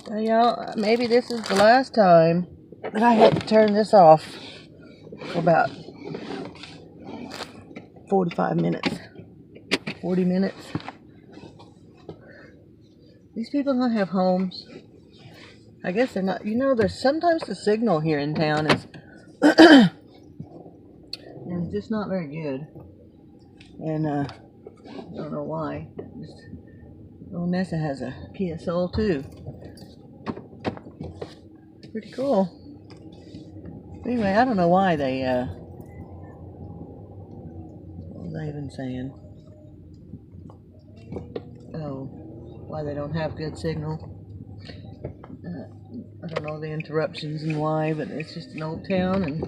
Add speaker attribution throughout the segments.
Speaker 1: Well, y'all, maybe this is the last time that I have to turn this off for about 45 minutes, 40 minutes. These people don't have homes. I guess they're not, there's sometimes the signal here in town is it's just not very good. And I don't know why. Little Nessa has a Kia Soul too. Pretty cool. Anyway, I don't know why they, what was I even saying? Oh, why they don't have good signal. I don't know the interruptions and why, but it's just an old town, and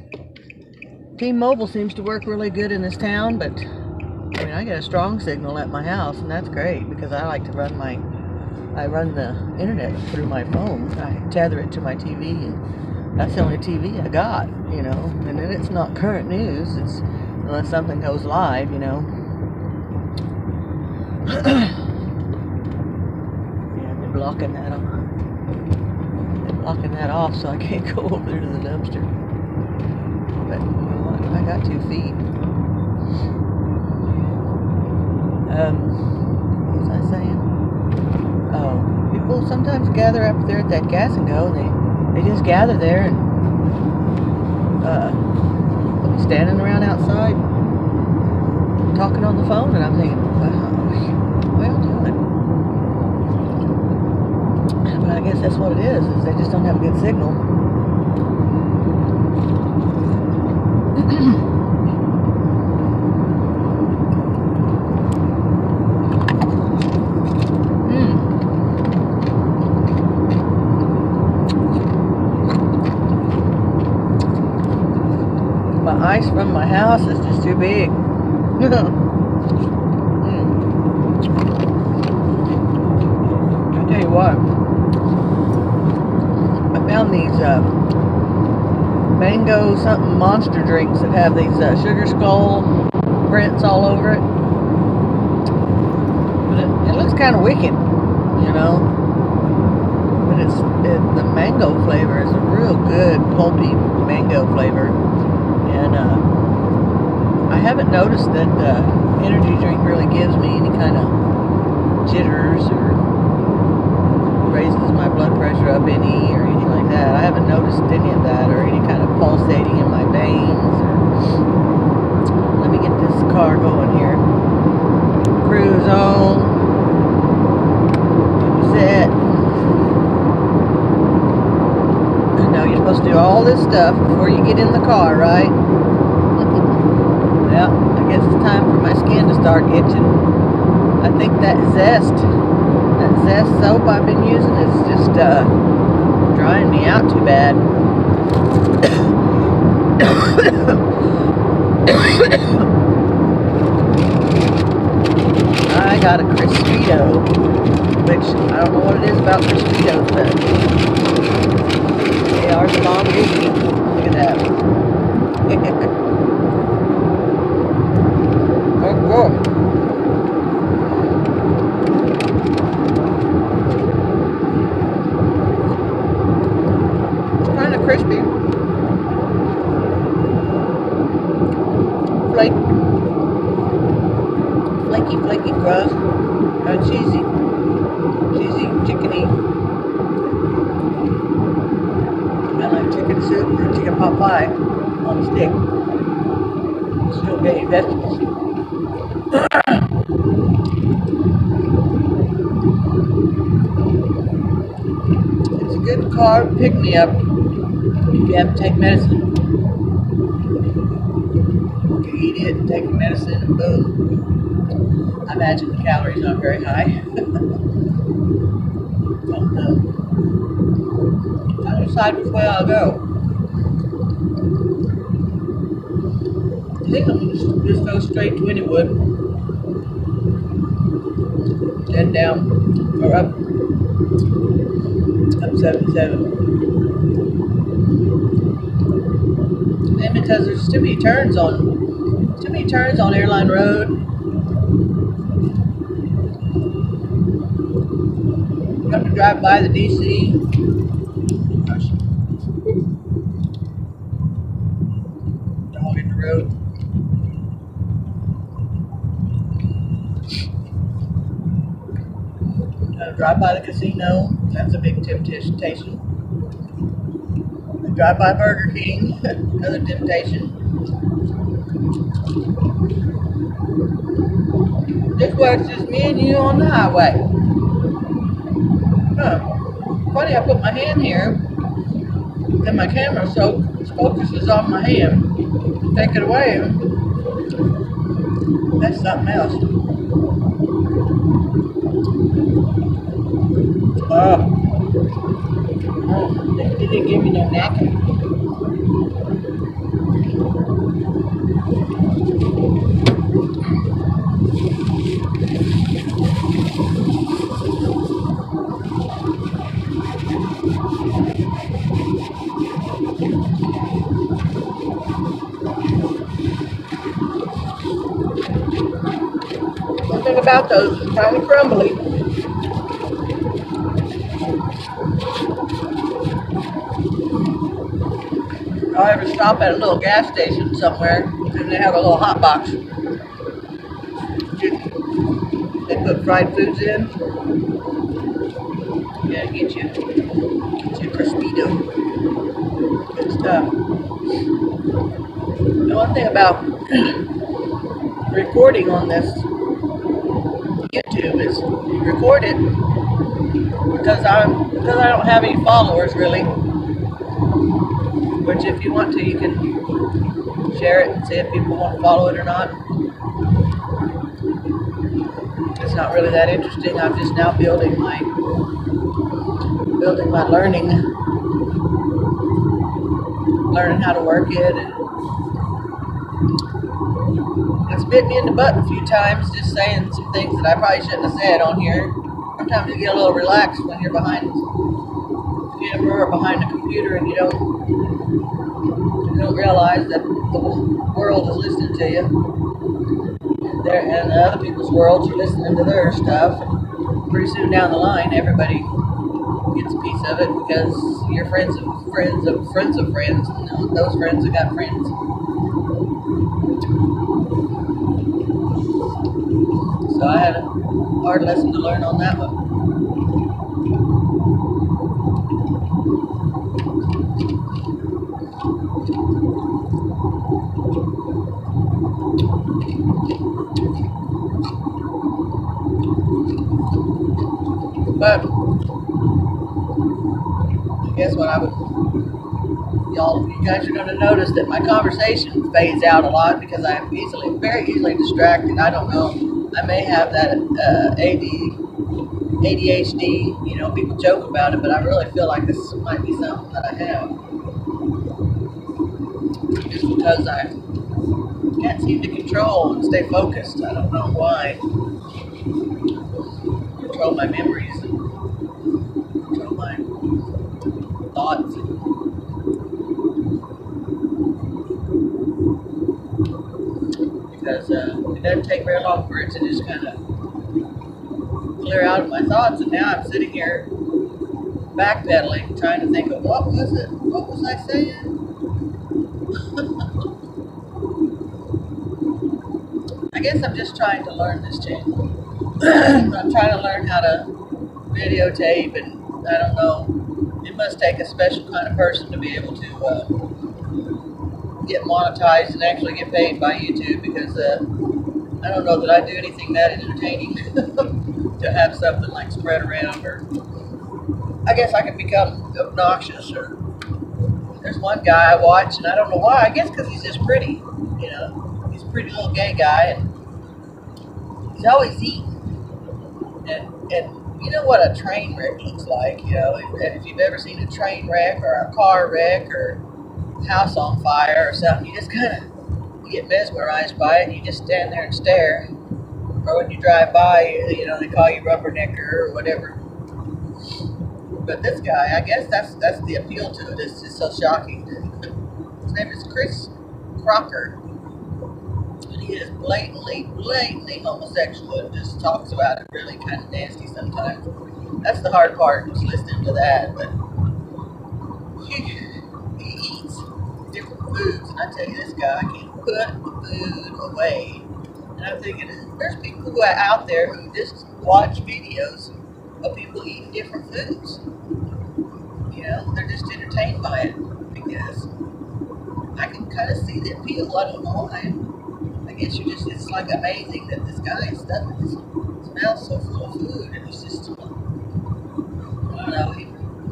Speaker 1: T-Mobile seems to work really good in this town, but I mean, I get a strong signal at my house, and that's great because I like to run I run the internet through my phone. I tether it to my TV, and that's the only TV I got, and then it's not current news, it's unless something goes live, Yeah, they're blocking that off. They're blocking that off so I can't go over there to the dumpster. But you know what? I got 2 feet. What was I saying? Oh, people sometimes gather up there at that Gas and Go, and they just gather there and they'll be standing around outside talking on the phone, and I'm thinking, wow, what are y'all doing? But I guess that's what it is they just don't have a good signal. My ice from my house is just too big. I tell you what, I found these mango something monster drinks that have these sugar skull prints all over it. But it looks kind of wicked, But the mango flavor is a real good pulpy mango flavor. And I haven't noticed that the energy drink really gives me any kind of jitters or raises my blood pressure up any or anything like that. I haven't noticed any of that or any kind of pulsating in my veins. Let me get this car going here. Cruise on. Set. You're supposed to do all this stuff before you get in the car, right? Well, I guess it's time for my skin to start itching. I think that Zest soap I've been using is just drying me out too bad. I got a Crispito, which I don't know what it is about Crispitos, but they are the bomb duty. Look at that. Oh, cool. It's kind of crispy. Flaky crust. Kind of cheesy, chickeny. I like chicken soup or chicken pot pie on a stick. Still getting vegetables. It's a good carb pick-me-up if you have to take medicine. You eat it and take your medicine and boom. I imagine the calories aren't very high. Don't know. I'll decide which way I'll go. I think I'm going to just go straight to Wynnewood. Then down, or up 77. And because there's too many turns on Airline Road. Come to drive by the DC. Dog in the road. Drive by the casino. That's a big temptation. Drive by Burger King. Another temptation. This way it's just me and you on the highway. Huh. Funny, I put my hand here and my camera so focuses on my hand. Take it away. That's something else. They didn't give me no napkin. Something about those is kind of crumbly. I'll ever stop at a little gas station somewhere and they have a little hot box. They put fried foods in. Yeah, get you a Crispito. Good stuff. The one thing about recording on this YouTube is you record it because I don't have any followers really. Which if you want to, you can share it and see if people want to follow it or not. It's not really that interesting. I'm just now building my learning how to work it, and it's bit me in the butt a few times just saying some things that I probably shouldn't have said on here. Sometimes you get a little relaxed when you're behind the camera or behind a computer and you don't realize that the world is listening to you. And other people's worlds, you're listening to their stuff. And pretty soon down the line, everybody gets a piece of it because you're friends of friends of friends of friends, and those friends have got friends. So I had a hard lesson to learn on that one. But I guess what you guys are going to notice that my conversation fades out a lot because I'm very easily distracted. I don't know. I may have that ADHD. You know, people joke about it, but I really feel like this might be something that I have. Just because I can't seem to control and stay focused. I don't know why. Control my memories and control my thoughts. Because it doesn't take very long for it to just kind of clear out of my thoughts, and now I'm sitting here backpedaling, trying to think of what was it? What was I saying? I guess I'm just trying to learn this channel. I'm trying to learn how to videotape, and I don't know, it must take a special kind of person to be able to get monetized and actually get paid by YouTube, because I don't know that I do anything that entertaining to have something like spread around, or I guess I could become obnoxious. Or there's one guy I watch, and I don't know why, I guess because he's just pretty, you know, he's a pretty little gay guy, and he's always eating. And you know what a train wreck looks like, you know, if you've ever seen a train wreck or a car wreck or a house on fire or something, you just kind of get mesmerized by it and you just stand there and stare. Or when you drive by, you know, they call you rubbernecker or whatever. But this guy, I guess that's the appeal to it. It's just so shocking. His name is Chris Crocker. And he is blatantly homosexual and just talks about it really kind of nasty sometimes. That's the hard part, is listening to that. But he eats different foods, and I tell you, this guy can put the food away. And I'm thinking, there's people who are out there who just watch videos of people eating different foods. You know, they're just entertained by it, because I can kind of see the appeal. I don't know why. I guess it's like amazing that this guy is stuffing his mouth so full of food, and he's just, I don't know, he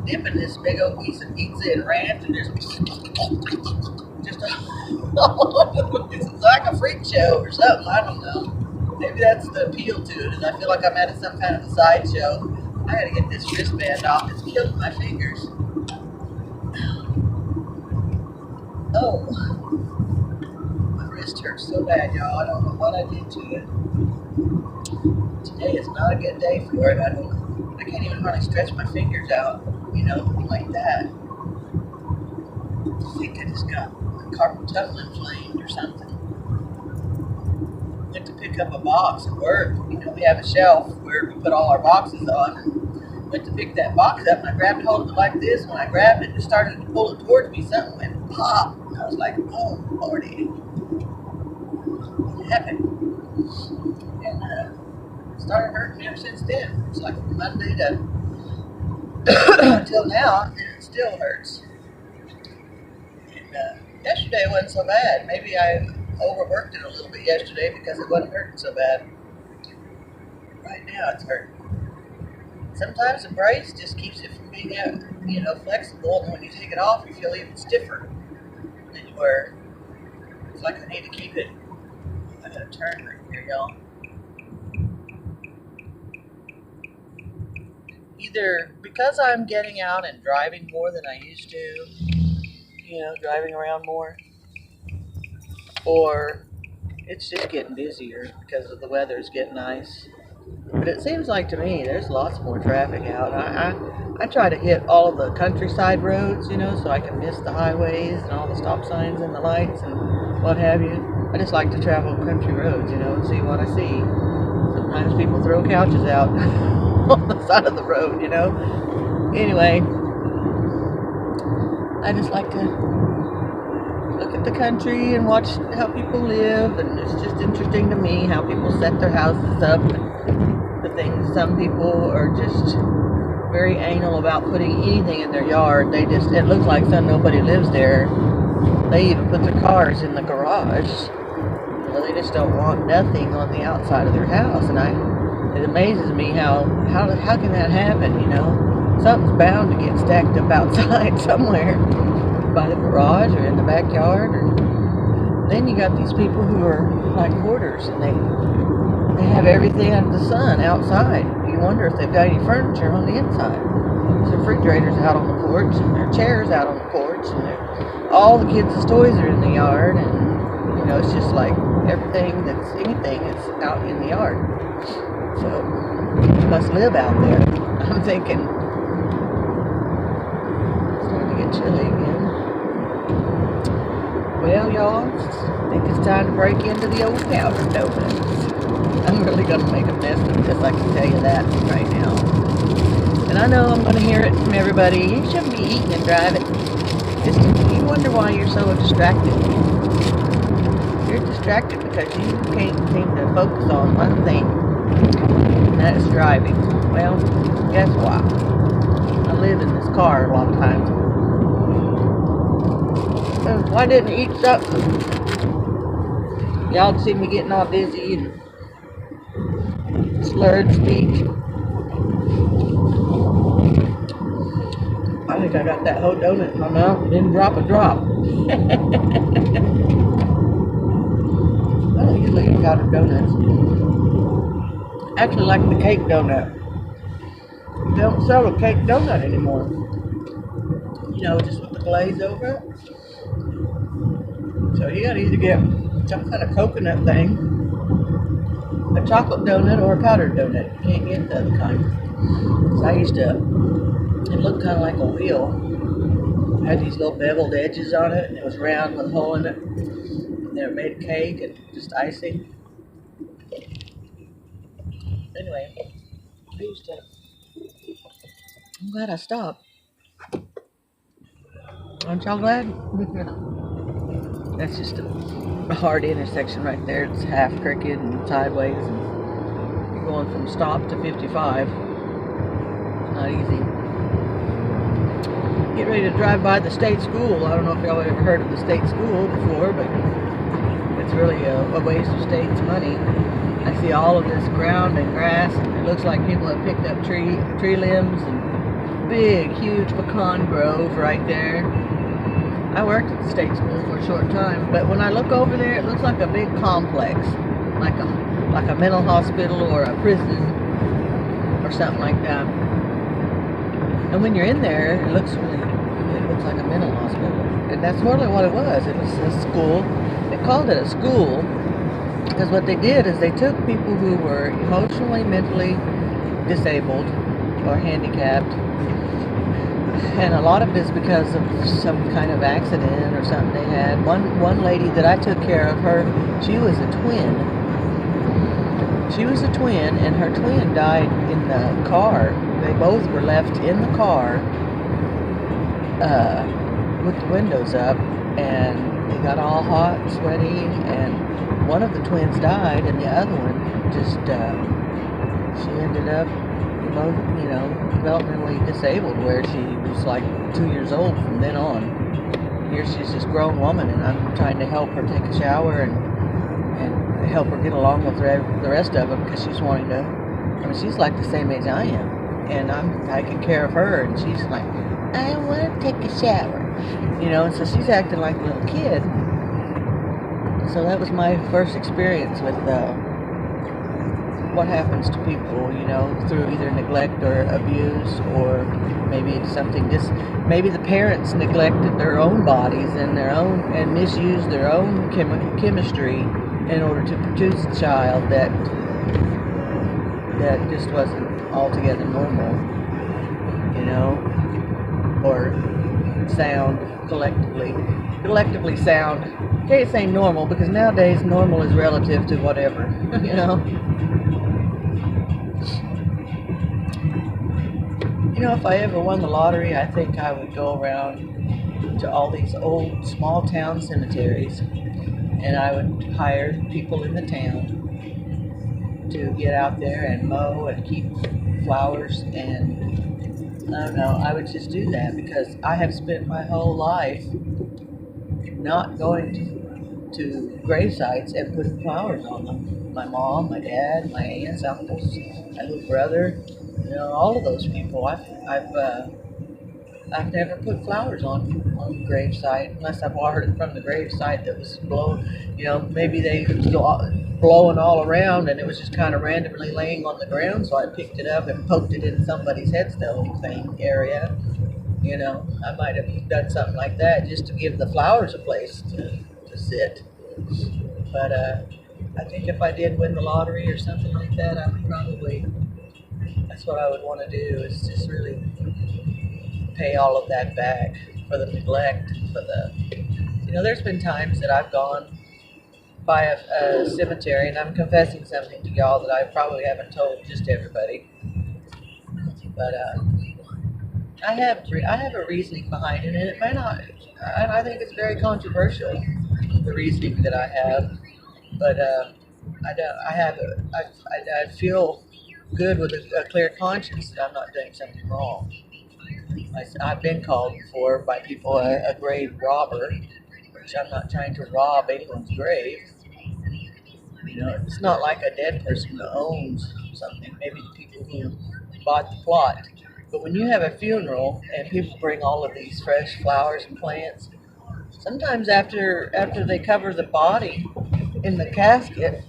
Speaker 1: dipping this big old piece of pizza in ranch, and there's just it's like a freak show or something. I don't know. Maybe that's the appeal to it, is I feel like I'm at some kind of a sideshow. I gotta get this wristband off. It's killing my fingers. Oh, my wrist hurts so bad, y'all. I don't know what I did to it. Today is not a good day for it. I can't even hardly stretch my fingers out, you know, like that. I think I just got my carpal tunnel inflamed or something. Went to pick up a box at work. You know, we have a shelf where we put all our boxes on. And went to pick that box up, and I grabbed hold of it like this. When I grabbed it and started to pull it towards me, something went pop. And I was like, oh, Lordy. What happened? And it started hurting me ever since then. It's like from Monday to until now, and it still hurts. And yesterday wasn't so bad. Maybe I overworked it a little bit yesterday because it wasn't hurting so bad. Right now it's hurting. Sometimes the brace just keeps it from being, you know, flexible, and when you take it off, you feel even stiffer than you were. It's like I need to keep it. I gotta turn right here, y'all. Either because I'm getting out and driving more than I used to, you know, driving around more, or it's just getting busier because of the weather's getting nice. But it seems like to me there's lots more traffic out. I try to hit all of the countryside roads, you know, so I can miss the highways and all the stop signs and the lights and what have you. I just like to travel country roads, you know, and see what I see. Sometimes people throw couches out on the side of the road, you know. Anyway, I just like to look at the country and watch how people live, and it's just interesting to me how people set their houses up. The things, some people are just very anal about putting anything in their yard. It looks like nobody lives there. They even put their cars in the garage. You know, they just don't want nothing on the outside of their house, and it amazes me how can that happen, you know? Something's bound to get stacked up outside somewhere, by the garage or in the backyard. Or then you got these people who are like hoarders, and they have everything under the sun outside. You wonder if they've got any furniture on the inside. Their refrigerators out on the porch, and their chairs out on the porch, and all the kids' toys are in the yard, and you know, it's just like anything that's out in the yard. So you must live out there. I'm thinking it's starting to get chilly again. Well, y'all, I think it's time to break into the old powder donuts. I'm really going to make a mess of this, I can tell you that right now. And I know I'm going to hear it from everybody. You shouldn't be eating and driving. You wonder why you're so distracted. You're distracted because you can't seem to focus on one thing, and that is driving. Well, guess what? I live in this car a lot of times. So why didn't I eat something? Y'all see me getting all dizzy and slurred speech. I think I got that whole donut in my mouth and didn't drop a drop. I don't usually eat powdered donuts. I actually like the cake donut. They don't sell a cake donut anymore. You know, just with the glaze over it. So you gotta either get some kind of coconut thing, a chocolate donut, or a powdered donut. You can't get the other kind. So I used to, it looked kind of like a wheel. It had these little beveled edges on it, and it was round with a hole in it. And they were made of cake and just icing. Anyway, I used to glad I stopped. Aren't y'all glad? That's just a hard intersection right there. It's half crooked and sideways, and you're going from stop to 55. It's not easy. Get ready to drive by the state school. I don't know if y'all ever heard of the state school before, but it's really a waste of state's money. I see all of this ground and grass, and it looks like people have picked up tree limbs and big, huge pecan grove right there. I worked at the state school for a short time, but when I look over there, it looks like a big complex, like a mental hospital or a prison or something like that. And when you're in there, it looks like a mental hospital, and that's really what it was. It was a school. They called it a school because what they did is they took people who were emotionally, mentally disabled or handicapped. And a lot of it is because of some kind of accident or something they had. One lady that I took care of, she was a twin. She was a twin, and her twin died in the car. They both were left in the car with the windows up, and they got all hot and sweaty, and one of the twins died, and the other one just, she ended up developmentally disabled, where she was like 2 years old from then on. Here she's this grown woman, and I'm trying to help her take a shower and help her get along with the rest of them, because she's wanting to, she's like the same age I am, and I'm taking care of her, and she's like, I want to take a shower, and so she's acting like a little kid. So that was my first experience with what happens to people, through either neglect or abuse, or maybe it's something maybe the parents neglected their own bodies and misused their own chemistry in order to produce a child that just wasn't altogether normal, or sound, collectively sound. Can't say normal, because nowadays normal is relative to whatever, if I ever won the lottery, I think I would go around to all these old small town cemeteries, and I would hire people in the town to get out there and mow and keep flowers, and I don't know, I would just do that, because I have spent my whole life not going to grave sites and putting flowers on them. My mom, my dad, my aunts, uncles, my little brother, all of those people. I've never put flowers on the grave site, unless I watered it from the grave site that was blown. Maybe they was blowing all around, and it was just kind of randomly laying on the ground, so I picked it up and poked it in somebody's headstone thing area. I might have done something like that just to give the flowers a place to sit. But I think if I did win the lottery or something like that, I would probably, that's what I would want to do, is just really pay all of that back for the neglect, there's been times that I've gone by a cemetery, and I'm confessing something to y'all that I probably haven't told just everybody, but I have a reasoning behind it, and it may not, and I think it's very controversial, the reasoning that I have, but I feel good with a clear conscience that I'm not doing something wrong. I've been called before by people a grave robber, which I'm not trying to rob anyone's grave. It's not like a dead person who owns something, maybe the people who bought the plot. But when you have a funeral and people bring all of these fresh flowers and plants, sometimes after they cover the body in the casket,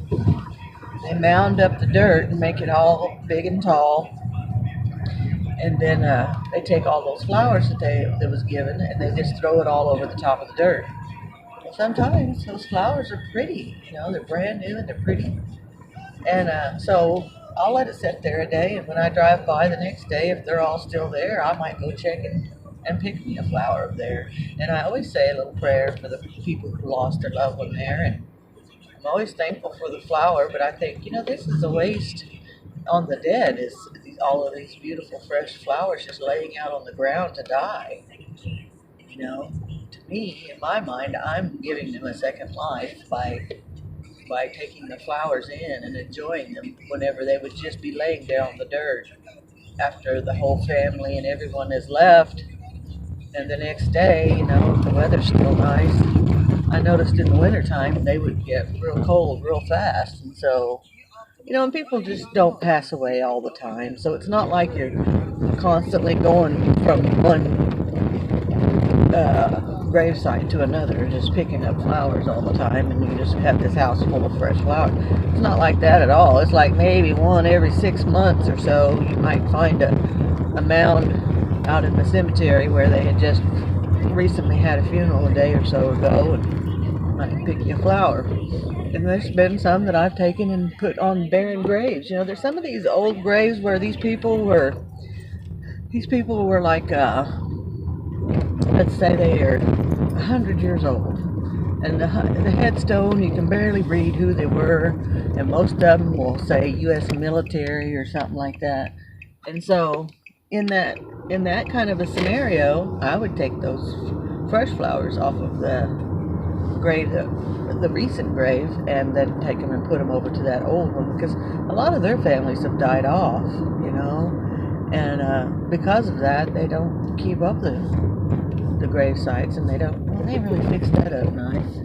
Speaker 1: they mound up the dirt and make it all big and tall. And then they take all those flowers that was given, and they just throw it all over the top of the dirt. Sometimes those flowers are pretty, they're brand new and they're pretty. And so I'll let it sit there a day, and when I drive by the next day, if they're all still there, I might go check and pick me a flower up there. And I always say a little prayer for the people who lost their loved one there, and I'm always thankful for the flower, but I think, this is a waste on the dead, is all of these beautiful fresh flowers just laying out on the ground to die. You know, to me, in my mind, I'm giving them a second life by taking the flowers in and enjoying them whenever they would just be laying there on the dirt after the whole family and everyone has left. And the next day, you know, the weather's still nice. I noticed in the wintertime they would get real cold real fast. And so, you know, and people just don't pass away all the time. So it's not like you're constantly going from one gravesite to another, just picking up flowers all the time, and you just have this house full of fresh flowers. It's not like that at all. It's like maybe one every 6 months or so you might find a mound out in the cemetery where they had just recently had a funeral a day or so ago, and might pick you a flower. And there's been some that I've taken and put on barren graves. You know, there's some of these old graves where these people were like let's say they are 100 years old, and the headstone, you can barely read who they were, and most of them will say U.S. military or something like that. And so in that kind of a scenario, I would take those fresh flowers off of the grave, the recent grave, and then take them and put them over to that old one, because a lot of their families have died off, you know, and because of that, they don't keep up the grave sites, and they really fix that up nice.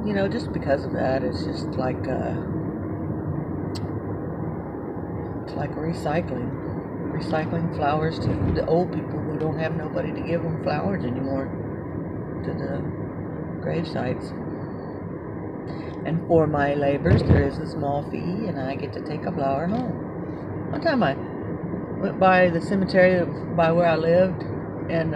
Speaker 1: You know, just because of that, it's just like it's like recycling flowers to the old people who don't have nobody to give them flowers anymore, to the grave sites. And for my labors, there is a small fee, and I get to take a flower home. One time I went by the cemetery by where I lived, and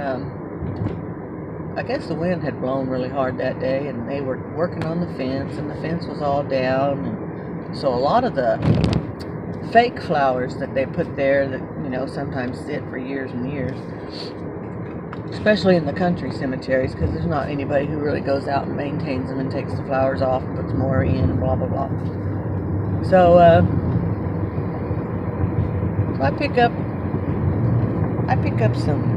Speaker 1: I guess the wind had blown really hard that day, and they were working on the fence, and the fence was all down, and so a lot of the fake flowers that they put there that, you know, sometimes sit for years and years, especially in the country cemeteries, because there's not anybody who really goes out and maintains them and takes the flowers off and puts more in and blah blah blah. So I pick up some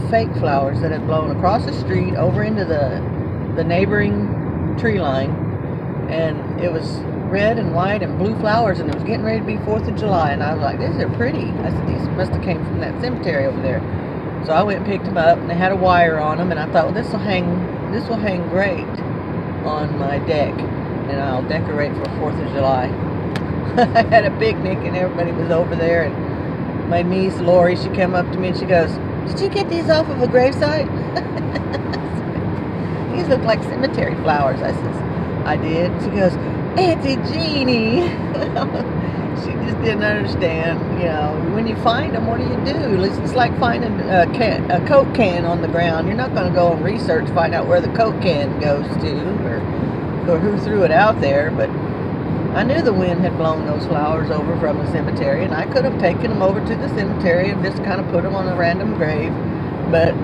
Speaker 1: fake flowers that had blown across the street over into the neighboring tree line, and it was red and white and blue flowers, and it was getting ready to be 4th of July, and I was like, these are pretty. I said, these must have came from that cemetery over there. So I went and picked them up, and they had a wire on them, and I thought, well, this will hang great on my deck, and I'll decorate for 4th of July. I had a picnic, and everybody was over there, and my niece Lori, she came up to me and she goes, "Did you get these off of a gravesite?" These look like cemetery flowers. I says, "I did." She goes, "Auntie Jeannie." She just didn't understand. You know, when you find them, what do you do? It's like finding a Coke can on the ground. You're not going to go and research, find out where the Coke can goes to, or who threw it out there. But I knew the wind had blown those flowers over from the cemetery, and I could have taken them over to the cemetery and just kind of put them on a random grave. But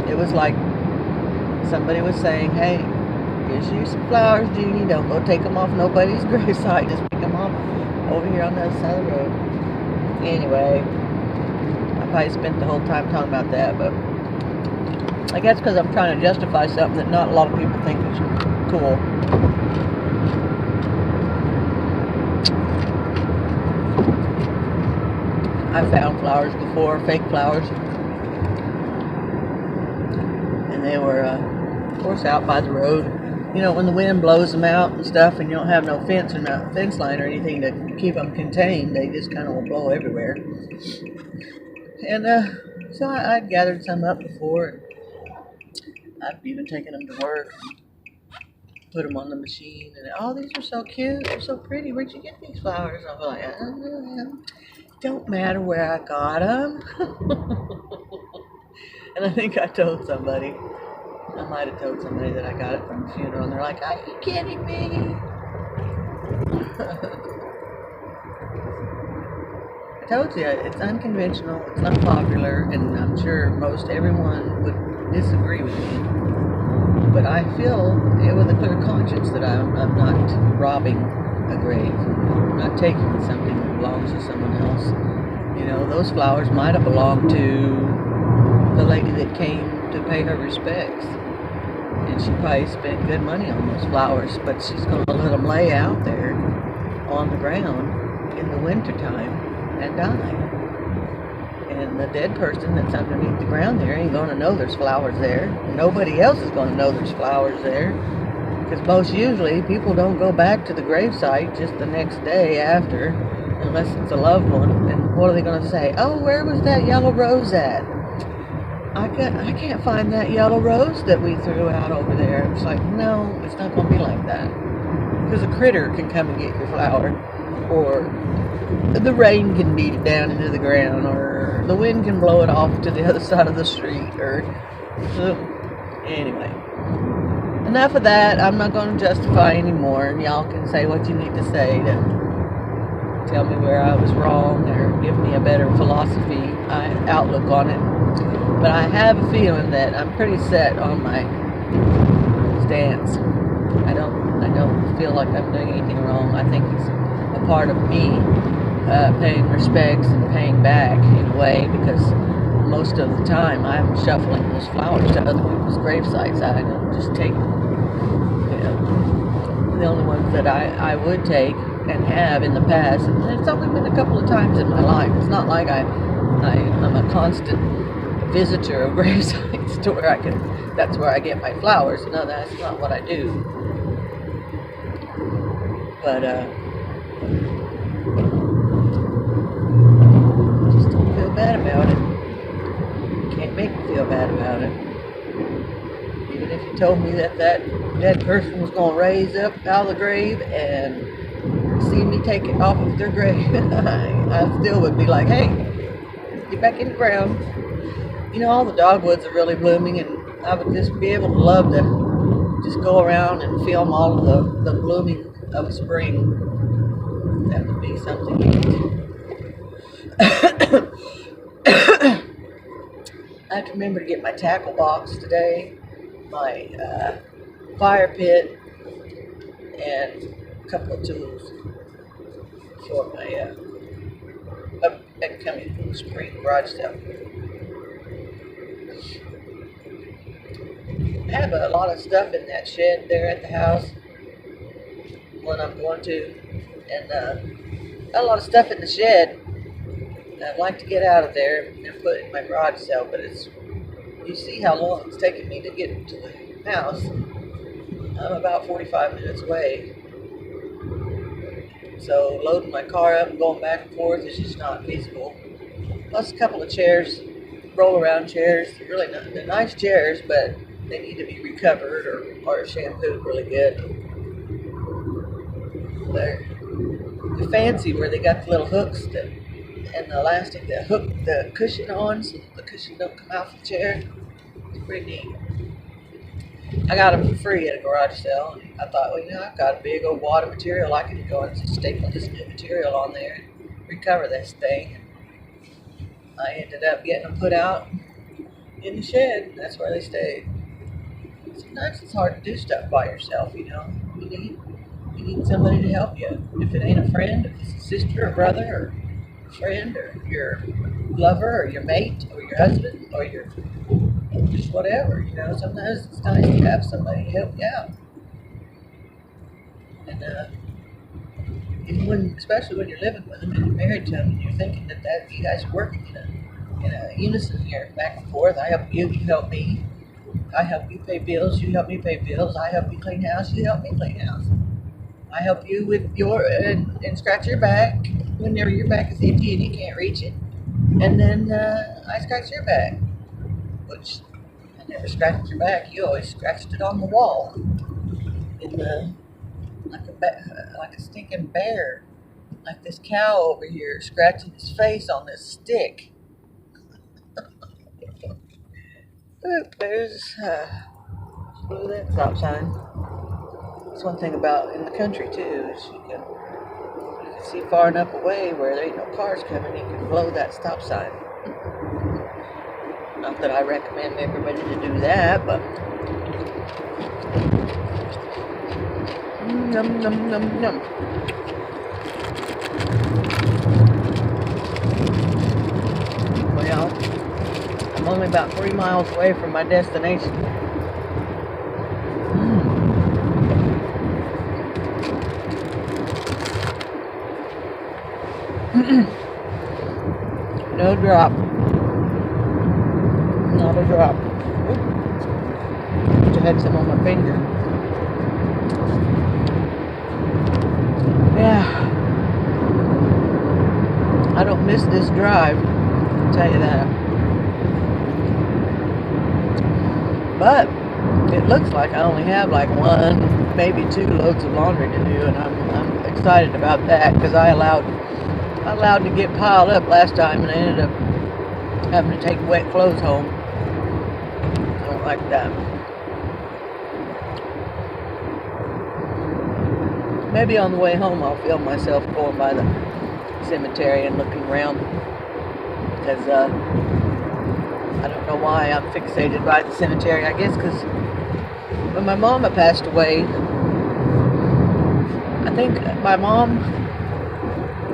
Speaker 1: it was like somebody was saying, "Hey, here's you some flowers, Jeannie. Don't go take them off nobody's gravesite. Just pick them off over here on the other side of the road." Anyway, I probably spent the whole time talking about that, but I guess because I'm trying to justify something that not a lot of people think is cool. I found flowers before, fake flowers, and they were, of course, out by the road. You know, when the wind blows them out and stuff, and you don't have no fence or no fence line or anything to keep them contained, they just kind of will blow everywhere. And so I'd gathered some up before, and I've even taken them to work, and put them on the machine, and oh, these are so cute, they're so pretty. Where'd you get these flowers? I was like, don't matter where I got them. And I think I told somebody. I might have told somebody that I got it from a funeral, and they're like, "Are you kidding me?" I told you, it's unconventional, it's not popular, and I'm sure most everyone would disagree with me. But I feel with a clear conscience that I'm not robbing a grave. I'm not taking something that belongs to someone else. You know, those flowers might have belonged to the lady that came to pay her respects. And she probably spent good money on those flowers, but she's going to let them lay out there on the ground in the wintertime and die. And the dead person that's underneath the ground there ain't going to know there's flowers there. Nobody else is going to know there's flowers there. Because most usually people don't go back to the gravesite just the next day after, unless it's a loved one. And what are they going to say? Oh, where was that yellow rose at? I can't find that yellow rose that we threw out over there. It's like, no, it's not going to be like that. Because a critter can come and get your flower. Or the rain can beat it down into the ground. Or the wind can blow it off to the other side of the street. Or so, anyway. Enough of that. I'm not going to justify anymore. And y'all can say what you need to say to tell me where I was wrong. Or give me a better philosophy, outlook on it. But I have a feeling that I'm pretty set on my stance. I don't feel like I'm doing anything wrong. I think it's a part of me paying respects and paying back in a way, because most of the time I'm shuffling those flowers to other people's grave sites. I don't just take, you know, the only ones that I would take and have in the past, and it's only been a couple of times in my life. It's not like I'm a constant visitor of grave sites to where that's where I get my flowers. No, that's not what I do. But just don't feel bad about it. Can't make me feel bad about it. Even if you told me that dead person was going to raise up out of the grave and see me take it off of their grave, I still would be like, hey, get back in the ground. You know, all the dogwoods are really blooming, and I would just be able to love to just go around and film all of the blooming of spring. That would be something neat. I have to remember to get my tackle box today, my fire pit, and a couple of tools for my upcoming spring garage sale. I have a lot of stuff in that shed there at the house when I'm going to, and got a lot of stuff in the shed that I'd like to get out of there and put in my garage sale, but you see how long it's taking me to get to the house. I'm about 45 minutes away, so loading my car up and going back and forth is just not feasible. Plus a couple of chairs, roll around chairs, really not, they're nice chairs, but they need to be recovered or shampooed really good. They're fancy where they got the little hooks and the elastic that hook the cushion on so that the cushion don't come out of the chair. It's pretty neat. I got them for free at a garage sale. And I thought, well, you know, I've got a big old wad of material. I can go and just staple this new material on there and recover this thing. I ended up getting them put out in the shed. That's where they stayed. Sometimes it's hard to do stuff by yourself, you know. You need somebody to help you. If it ain't a friend, if it's a sister or brother or a friend or your lover or your mate or your husband or your just whatever, you know. Sometimes it's nice to have somebody to help you out. And especially when you're living with them and you're married to them and you're thinking that you guys are working in a unison here, back and forth. I help you, you help me. I help you pay bills, you help me pay bills. I help you clean house, you help me clean house. I help you with and scratch your back whenever your back is empty and you can't reach it. And then I scratch your back, which I never scratched your back. You always scratched it on the wall, like a stinking bear, like this cow over here scratching his face on this stick. There's blew that stop sign. That's one thing about in the country too, is you can see far enough away where there ain't no cars coming, you can blow that stop sign. Not that I recommend everybody to do that, but num num num num. Well, I'm only about 3 miles away from my destination. No drop. Not a drop. I had some on my finger. Yeah. I don't miss this drive, I'll tell you that. But it looks like I only have like 1, maybe 2 loads of laundry to do, and I'm excited about that because I allowed to get piled up last time, and I ended up having to take wet clothes home. I don't like that. Maybe on the way home I'll film myself going by the cemetery and looking around, because I don't know why I'm fixated by the cemetery. I guess because when my mama passed away, I think my mom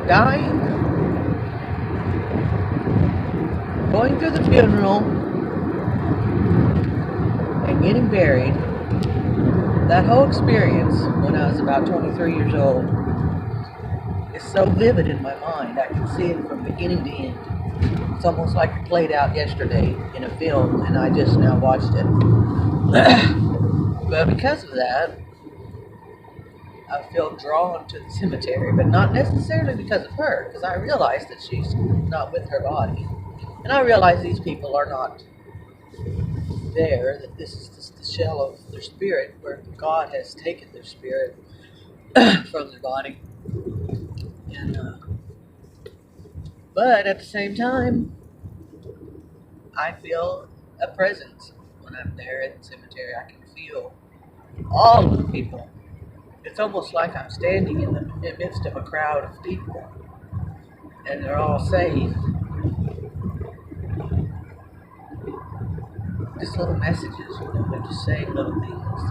Speaker 1: dying, going through the funeral, and getting buried, that whole experience when I was about 23 years old is so vivid in my mind. I can see it from beginning to end. It's almost like it played out yesterday in a film, and I just now watched it. But because of that, I feel drawn to the cemetery, but not necessarily because of her, because I realize that she's not with her body. And I realize these people are not there, that this is just the shell of their spirit, where God has taken their spirit from their body. And but at the same time, I feel a presence when I'm there at the cemetery. I can feel all of the people. It's almost like I'm standing in the midst of a crowd of people, and they're all saying just little messages, they're just saying little things,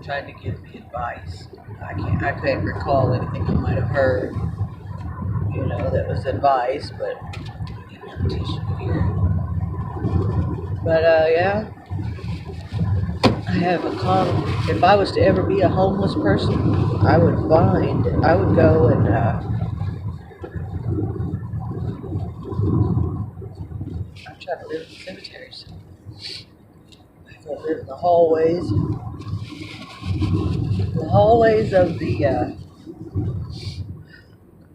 Speaker 1: trying to give me advice. I can't recall anything I might have heard, that was advice, but tissue here. But yeah, I have a if I was to ever be a homeless person, I would go and I try to live in cemeteries. I live in the hallways of the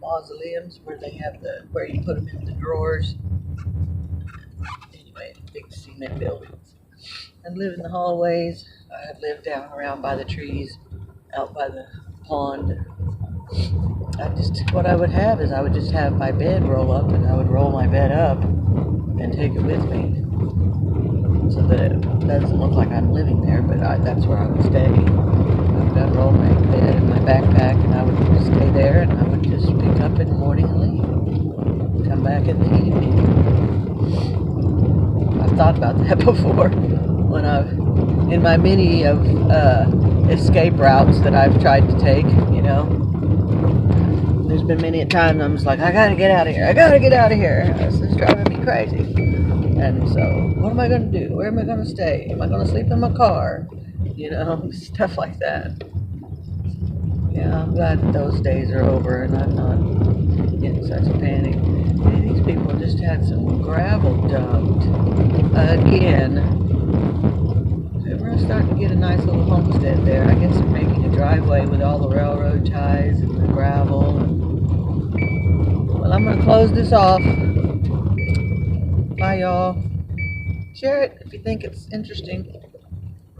Speaker 1: mausoleums, where they have where you put them in the drawers. Anyway, big cement buildings. I'd live in the hallways. I'd live down around by the trees, out by the pond. What I would have is I would just have my bed roll up, and I would roll my bed up and take it with me, so that it doesn't look like I'm living there, but that's where I would stay. I would unroll my bed and my backpack, and I would just stay there, and I would just pick up in the morning and leave. Come back in the evening. I've thought about that before, in my many of escape routes that I've tried to take, There's been many a time I'm just like, I gotta get out of here. This is driving me crazy. And so, what am I going to do? Where am I going to stay? Am I going to sleep in my car? Stuff like that. Yeah, I'm glad that those days are over and I'm not in such a panic. And these people just had some gravel dumped again. So we're starting to get a nice little homestead there. I guess they're making a driveway with all the railroad ties and the gravel. Well, I'm going to close this off. Bye, y'all. Share it if you think it's interesting.